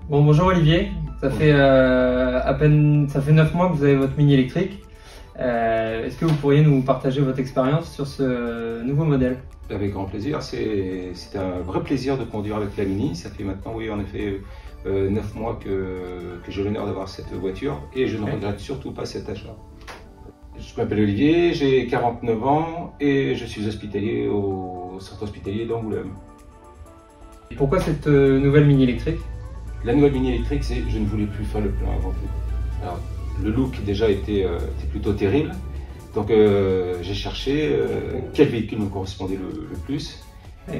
Bon, bonjour Olivier, ça fait 9 mois que vous avez votre Mini électrique. Est-ce que vous pourriez nous partager votre expérience sur ce nouveau modèle? Avec grand plaisir, c'est un vrai plaisir de conduire avec la Mini. Ça fait maintenant, oui, en effet, 9 mois que j'ai l'honneur d'avoir cette voiture et je ne regrette surtout pas cet achat. Je m'appelle Olivier, j'ai 49 ans et je suis hospitalier au centre hospitalier d'Angoulême. Pourquoi cette nouvelle Mini électrique? La nouvelle Mini électrique, c'est je ne voulais plus faire le plein avant tout. Alors, le look déjà était plutôt terrible, donc j'ai cherché quel véhicule me correspondait le plus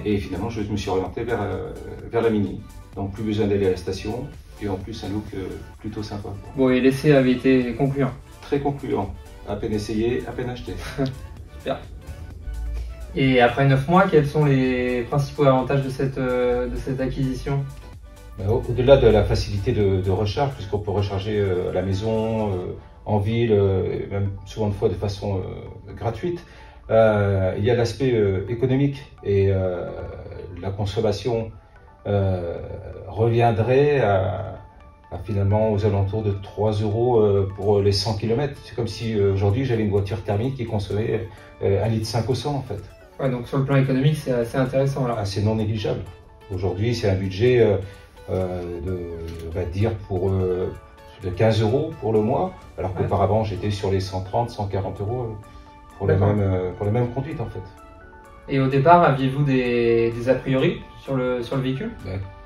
et finalement je me suis orienté vers la Mini. Donc plus besoin d'aller à la station et en plus un look plutôt sympa. Bon, et l'essai avait été concluant? Très concluant, à peine essayé, à peine acheté. Super. Et après 9 mois, quels sont les principaux avantages de cette acquisition? Au-delà de la facilité de recharge, puisqu'on peut recharger à la maison, en ville, et même souvent de fois de façon gratuite, il y a l'aspect économique et la consommation reviendrait à finalement aux alentours de 3 € pour les 100 km. C'est comme si aujourd'hui j'avais une voiture thermique qui consommait 1,5 litre au 100 en fait. Ouais, donc sur le plan économique, c'est assez intéressant là. Ah, c'est non négligeable. Aujourd'hui, c'est un budget on va dire de 15 € pour le mois, alors qu'auparavant j'étais sur les 130, 140 € pour la même conduite en fait. Et au départ, aviez-vous des a priori sur le véhicule?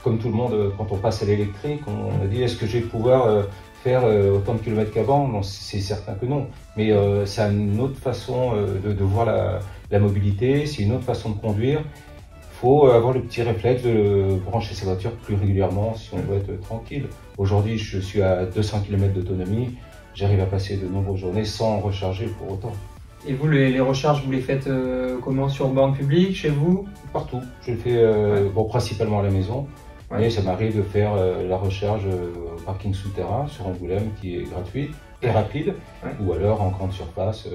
Comme tout le monde, quand on passe à l'électrique, on a dit est-ce que je vais pouvoir faire autant de kilomètres qu'avant? Non, c'est certain que non. Mais c'est une autre façon de voir la mobilité, c'est une autre façon de conduire. Il faut avoir le petit réflexe de brancher sa voiture plus régulièrement si on doit être tranquille. Aujourd'hui, je suis à 200 km d'autonomie, j'arrive à passer de nombreuses journées sans recharger pour autant. Et vous, les recharges, vous les faites comment? Sur borne publique, chez vous? Partout. Je le fais principalement à la maison, mais ça m'arrive de faire la recharge au parking souterrain sur Angoulême qui est gratuite et rapide, ou alors en grande surface.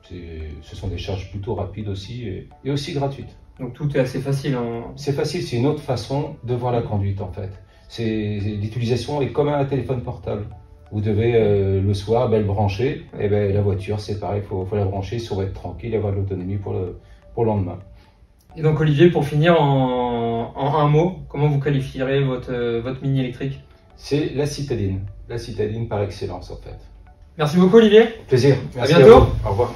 Ce sont des charges plutôt rapides aussi et aussi gratuites. Donc tout est assez facile. C'est facile, c'est une autre façon de voir la conduite en fait. L'utilisation est comme un téléphone portable. Vous devez le soir le brancher, et la voiture c'est pareil, il faut la brancher si on va être tranquille et avoir de l'autonomie pour le lendemain. Et donc Olivier, pour finir en un mot, comment vous qualifierez votre Mini électrique? C'est la citadine par excellence en fait. Merci beaucoup Olivier. Plaisir. Merci à bientôt. Au revoir.